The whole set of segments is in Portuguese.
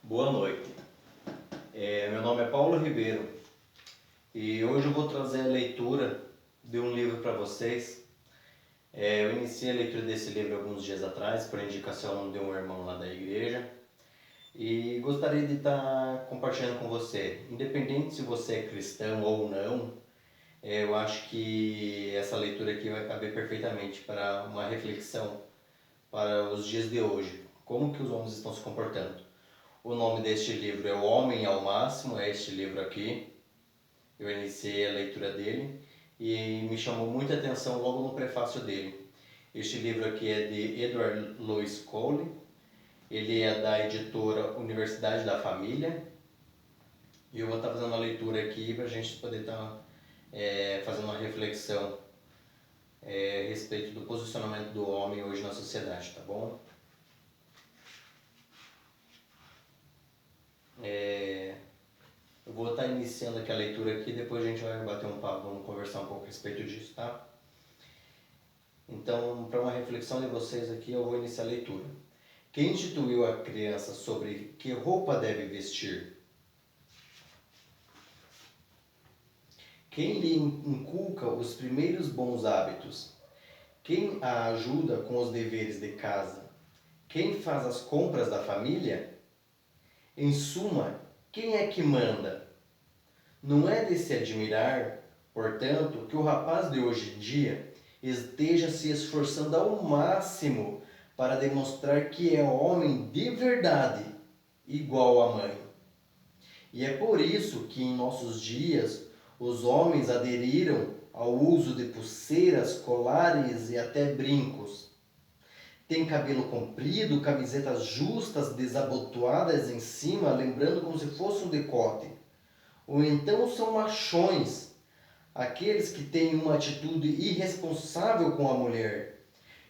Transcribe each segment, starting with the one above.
Boa noite. Meu nome é Paulo Ribeiro e hoje eu vou trazer a leitura de um livro para vocês. Eu iniciei a leitura desse livro alguns dias atrás por indicação de um irmão lá da igreja e gostaria de estar compartilhando com você. Independente se você é cristão ou não, eu acho que essa leitura aqui vai caber perfeitamente para uma reflexão para os dias de hoje. Como que os homens estão se comportando? O nome deste livro é O Homem ao Máximo, é este livro aqui. Eu iniciei a leitura dele e me chamou muita atenção logo no prefácio dele. Este livro aqui é de Edward Louis Cole, ele é da editora Universidade da Família e eu vou estar fazendo a leitura aqui para a gente poder estar fazendo uma reflexão a respeito do posicionamento do homem hoje na sociedade, tá bom? Eu vou estar iniciando aqui a leitura aqui, depois a gente vai bater um papo, vamos conversar um pouco a respeito disso, tá? Então, para uma reflexão de vocês aqui, eu vou iniciar a leitura. Quem instituiu a criança sobre que roupa deve vestir? Quem lhe inculca os primeiros bons hábitos? Quem a ajuda com os deveres de casa? Quem faz as compras da família? Em suma, quem é que manda? Não é de se admirar, portanto, que o rapaz de hoje em dia esteja se esforçando ao máximo para demonstrar que é homem de verdade, igual à mãe. E é por isso que em nossos dias os homens aderiram ao uso de pulseiras, colares e até brincos. Tem cabelo comprido, camisetas justas, desabotoadas em cima, lembrando como se fosse um decote. Ou então são machões, aqueles que têm uma atitude irresponsável com a mulher,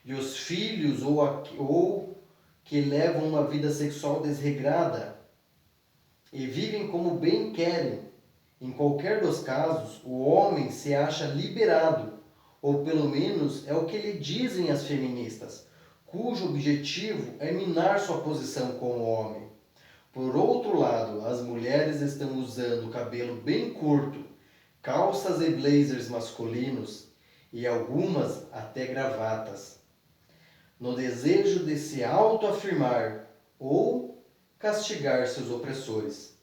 e os filhos ou que levam uma vida sexual desregrada e vivem como bem querem. Em qualquer dos casos, o homem se acha liberado, ou pelo menos é o que lhe dizem as feministas, cujo objetivo é minar sua posição como homem. Por outro lado, as mulheres estão usando cabelo bem curto, calças e blazers masculinos e algumas até gravatas, no desejo de se autoafirmar ou castigar seus opressores.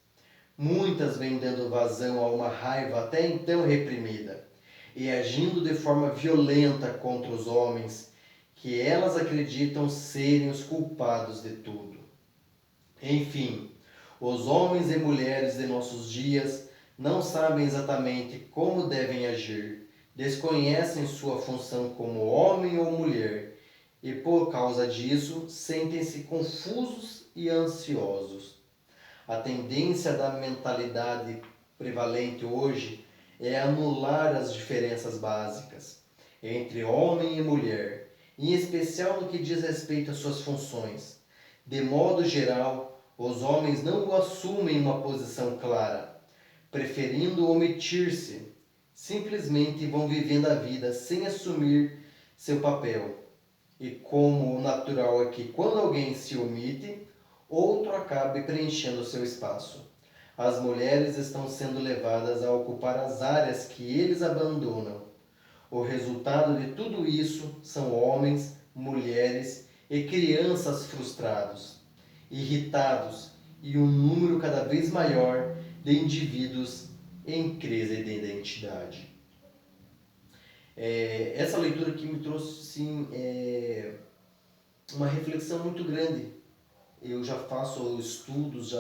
Muitas vêm dando vazão a uma raiva até então reprimida e agindo de forma violenta contra os homens que elas acreditam serem os culpados de tudo. Enfim, os homens e mulheres de nossos dias não sabem exatamente como devem agir, desconhecem sua função como homem ou mulher e, por causa disso, sentem-se confusos e ansiosos. A tendência da mentalidade prevalente hoje é anular as diferenças básicas entre homem e mulher, em especial no que diz respeito às suas funções. De modo geral, os homens não assumem uma posição clara, preferindo omitir-se. Simplesmente vão vivendo a vida sem assumir seu papel. E como o natural é que quando alguém se omite, outro acabe preenchendo seu espaço. As mulheres estão sendo levadas a ocupar as áreas que eles abandonam. O resultado de tudo isso são homens, mulheres e crianças frustrados, irritados e um número cada vez maior de indivíduos em crise de identidade. Essa leitura aqui me trouxe sim, uma reflexão muito grande. Eu já faço estudos,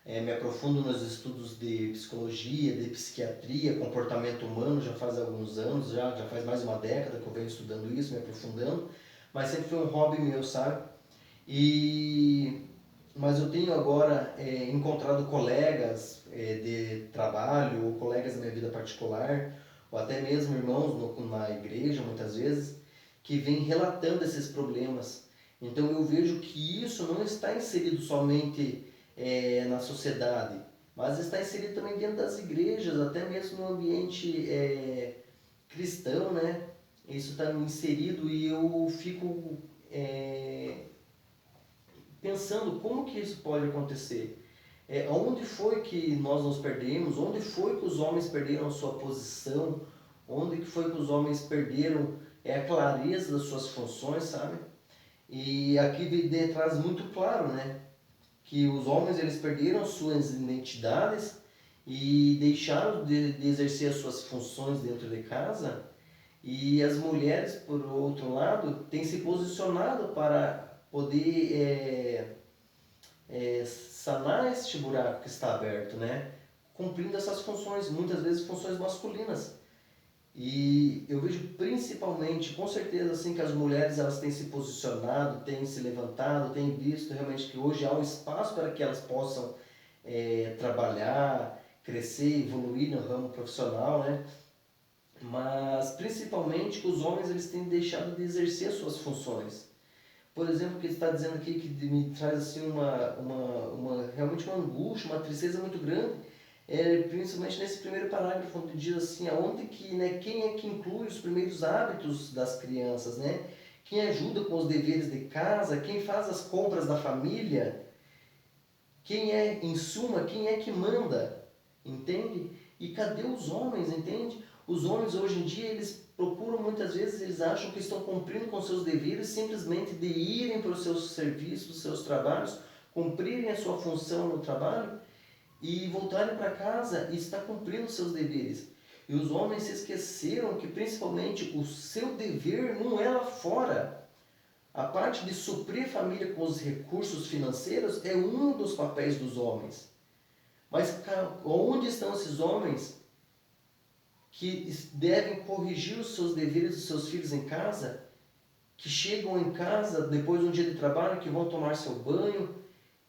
me aprofundo nos estudos de psicologia, de psiquiatria, comportamento humano já faz alguns anos, já faz mais de uma década que eu venho estudando isso, me aprofundando, mas sempre foi um hobby meu, sabe? Mas eu tenho agora encontrado colegas de trabalho, ou colegas da minha vida particular, ou até mesmo irmãos na igreja, muitas vezes, que vêm relatando esses problemas. Então eu vejo que isso não está inserido somente na sociedade, mas está inserido também dentro das igrejas, até mesmo no ambiente cristão, né? Isso está inserido e eu fico pensando como que isso pode acontecer. Onde foi que nós nos perdemos? Onde foi que os homens perderam a sua posição? Onde que foi que os homens perderam a clareza das suas funções, sabe? E aqui traz muito claro, né? Que os homens eles perderam suas identidades e deixaram de exercer as suas funções dentro de casa, e as mulheres, por outro lado, têm se posicionado para poder sanar este buraco que está aberto, né? Cumprindo essas funções, muitas vezes funções masculinas. E eu vejo principalmente, com certeza, assim, que as mulheres elas têm se posicionado, têm se levantado, têm visto realmente que hoje há um espaço para que elas possam trabalhar, crescer, evoluir no ramo profissional, né? Mas principalmente que os homens eles têm deixado de exercer suas funções. Por exemplo, o que está dizendo aqui que me traz assim realmente uma angústia, uma tristeza muito grande, principalmente nesse primeiro parágrafo, onde diz assim, aonde que, né, quem é que inclui os primeiros hábitos das crianças, né? Quem ajuda com os deveres de casa, quem faz as compras da família, quem é, em suma, quem é que manda, entende? E cadê os homens, entende? Os homens hoje em dia, eles procuram muitas vezes, eles acham que estão cumprindo com seus deveres simplesmente de irem para os seus serviços, os seus trabalhos, cumprirem a sua função no trabalho e voltarem para casa e estar cumprindo os seus deveres. E os homens se esqueceram que principalmente o seu dever não é lá fora. A parte de suprir a família com os recursos financeiros é um dos papéis dos homens. Mas onde estão esses homens que devem corrigir os seus deveres dos seus filhos em casa, que chegam em casa depois de um dia de trabalho, que vão tomar seu banho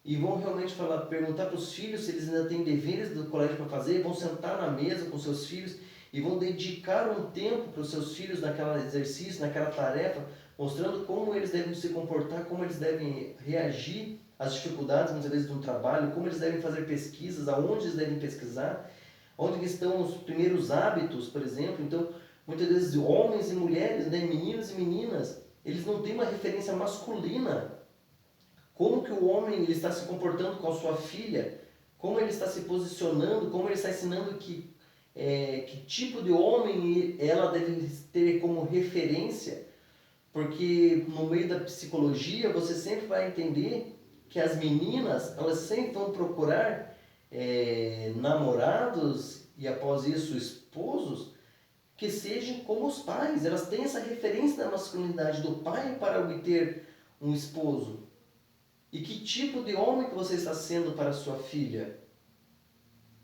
e vão realmente perguntar para os filhos se eles ainda têm deveres do colégio para fazer, vão sentar na mesa com seus filhos e vão dedicar um tempo para os seus filhos naquele exercício, naquela tarefa, mostrando como eles devem se comportar, como eles devem reagir às dificuldades, muitas vezes, de um trabalho, como eles devem fazer pesquisas, aonde eles devem pesquisar, onde estão os primeiros hábitos, por exemplo. Então, muitas vezes, homens e mulheres, né, meninos e meninas, eles não têm uma referência masculina. Como que o homem ele está se comportando com a sua filha, como ele está se posicionando, como ele está ensinando que tipo de homem ela deve ter como referência, porque no meio da psicologia você sempre vai entender que as meninas elas sempre vão procurar namorados e após isso esposos que sejam como os pais. Elas têm essa referência da masculinidade do pai para obter um esposo. E que tipo de homem que você está sendo para a sua filha?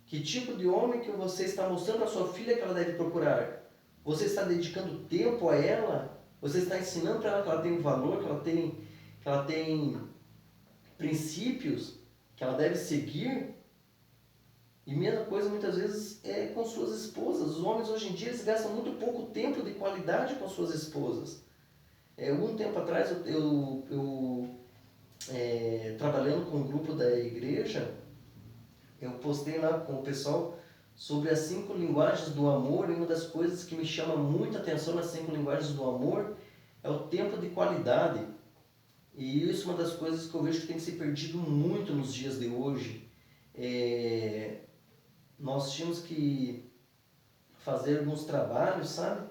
Que tipo de homem que você está mostrando à sua filha que ela deve procurar? Você está dedicando tempo a ela? Você está ensinando para ela que ela tem valor, que ela tem princípios que ela deve seguir? E mesma coisa muitas vezes é com suas esposas. Os homens hoje em dia eles gastam muito pouco tempo de qualidade com suas esposas. Um tempo atrás trabalhando com um grupo da igreja, eu postei lá com o pessoal sobre as 5 linguagens do amor, e uma das coisas que me chama muita atenção nas 5 linguagens do amor é o tempo de qualidade. E isso é uma das coisas que eu vejo que tem se perdido muito nos dias de hoje. Nós tínhamos que fazer alguns trabalhos, sabe?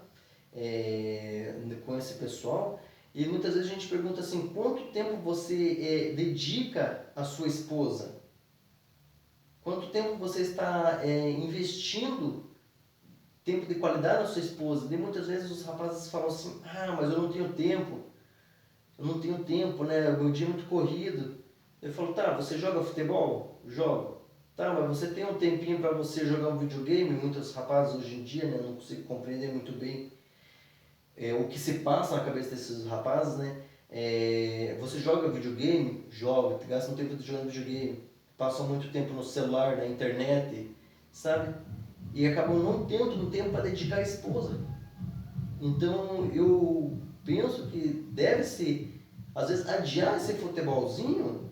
Com esse pessoal, e muitas vezes a gente pergunta assim, quanto tempo você dedica à sua esposa? Quanto tempo você está investindo tempo de qualidade na sua esposa? E muitas vezes os rapazes falam assim, mas eu não tenho tempo. Eu não tenho tempo, né? O meu dia é muito corrido. Eu falo, tá, você joga futebol? Jogo. Tá, mas você tem um tempinho para você jogar um videogame? Muitos rapazes hoje em dia, né? Não consigo compreender muito bem o que se passa na cabeça desses rapazes, né? Você joga videogame? Joga. Gasta um tempo jogando videogame. Passam muito tempo no celular, na internet, sabe? E acabam não tendo um tempo para dedicar à esposa. Então eu penso que deve-se, às vezes, adiar esse futebolzinho.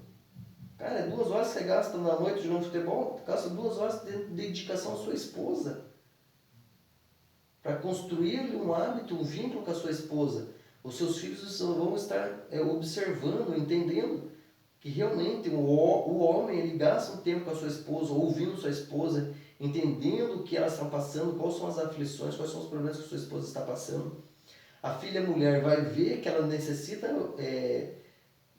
Cara, 2 horas que você gasta na noite jogando futebol, gasta 2 horas de dedicação à sua esposa. Para construir um hábito, um vínculo com a sua esposa. Os seus filhos vão estar observando, entendendo que realmente o homem ele gasta um tempo com a sua esposa, ouvindo sua esposa, entendendo o que elas estão passando, quais são as aflições, quais são os problemas que a sua esposa está passando. A filha mulher vai ver que ela necessita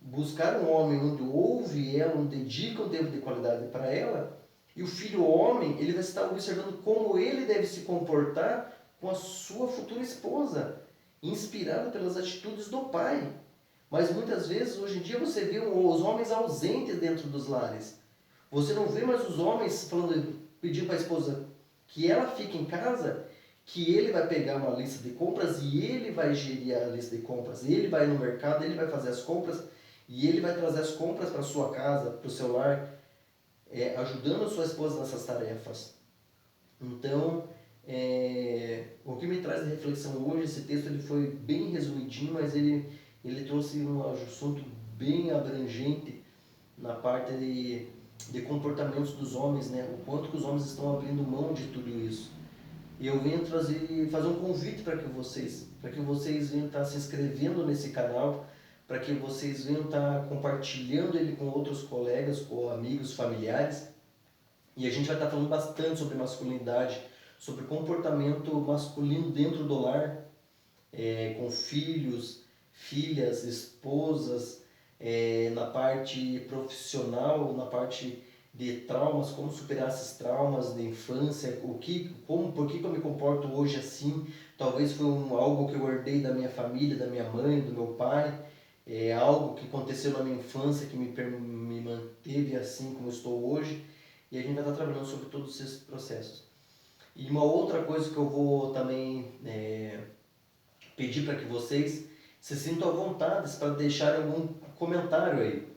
buscar um homem onde ouve ela, onde dedica um tempo de qualidade para ela, e o filho homem ele vai estar observando como ele deve se comportar com a sua futura esposa, inspirado pelas atitudes do pai. Mas muitas vezes, hoje em dia, você vê os homens ausentes dentro dos lares. Você não vê mais os homens falando, pedindo para a esposa que ela fique em casa, que ele vai pegar uma lista de compras e ele vai gerir a lista de compras. Ele vai no mercado, ele vai fazer as compras e ele vai trazer as compras para sua casa, para o seu lar, ajudando a sua esposa nessas tarefas. Então, o que me traz de reflexão hoje, esse texto ele foi bem resumidinho, mas ele trouxe um assunto bem abrangente na parte de comportamentos dos homens, né? O quanto que os homens estão abrindo mão de tudo isso. E eu venho fazer um convite para que vocês venham estar se inscrevendo nesse canal, para que vocês venham estar compartilhando ele com outros colegas, com amigos, familiares. E a gente vai estar falando bastante sobre masculinidade, sobre comportamento masculino dentro do lar, com filhos, filhas, esposas, na parte profissional, na parte de traumas, como superar esses traumas de infância, por que eu me comporto hoje assim. Talvez foi algo que eu herdei da minha família, da minha mãe, do meu pai, algo que aconteceu na minha infância que me manteve assim como estou hoje. E a gente vai estar trabalhando sobre todos esses processos. E uma outra coisa que eu vou também pedir para que vocês se sintam à vontade para deixarem algum comentário aí.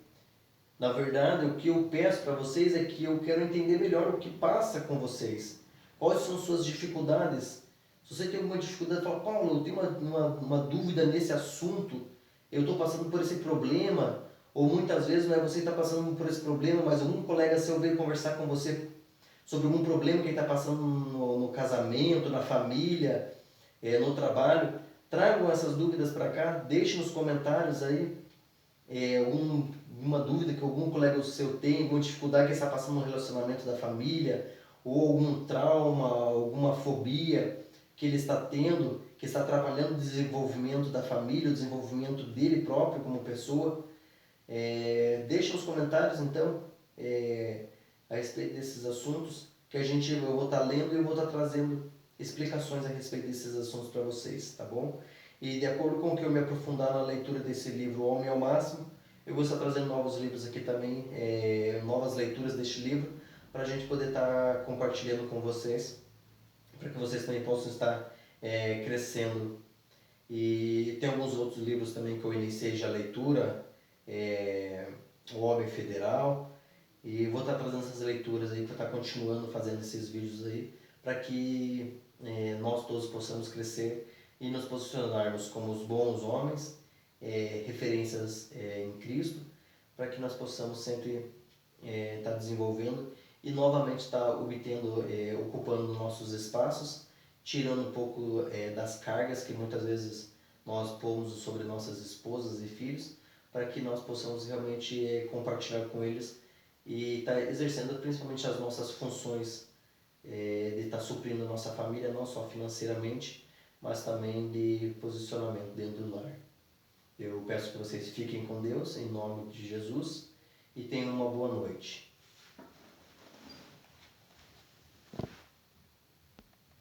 Na verdade, o que eu peço para vocês é que eu quero entender melhor o que passa com vocês. Quais são suas dificuldades? Se você tem alguma dificuldade, fala, Paulo, eu tenho uma dúvida nesse assunto, eu estou passando por esse problema, ou muitas vezes não é você que está passando por esse problema, mas algum colega seu veio conversar com você sobre algum problema que ele está passando no casamento, na família, no trabalho. Tragam essas dúvidas para cá, deixe nos comentários aí uma dúvida que algum colega seu tem, alguma dificuldade que está passando no relacionamento da família, ou algum trauma, alguma fobia que ele está tendo, que está atrapalhando o desenvolvimento da família, o desenvolvimento dele próprio como pessoa. Deixe nos comentários então a respeito desses assuntos que eu vou estar lendo e eu vou estar trazendo explicações a respeito desses assuntos para vocês, tá bom? E de acordo com o que eu me aprofundar na leitura desse livro Homem ao Máximo, eu vou estar trazendo novos livros aqui também, novas leituras deste livro, para a gente poder estar compartilhando com vocês, para que vocês também possam estar crescendo. E tem alguns outros livros também que eu iniciei já a leitura, O Homem Federal, e vou estar trazendo essas leituras aí, vou estar continuando fazendo esses vídeos aí, para que nós todos possamos crescer e nos posicionarmos como os bons homens, referências em Cristo, para que nós possamos sempre estar desenvolvendo e novamente estar obtendo, ocupando nossos espaços, tirando um pouco das cargas que muitas vezes nós pomos sobre nossas esposas e filhos, para que nós possamos realmente compartilhar com eles e estar exercendo principalmente as nossas funções de estar suprindo a nossa família, não só financeiramente, mas também de posicionamento dentro do lar. Eu peço que vocês fiquem com Deus, em nome de Jesus, e tenham uma boa noite.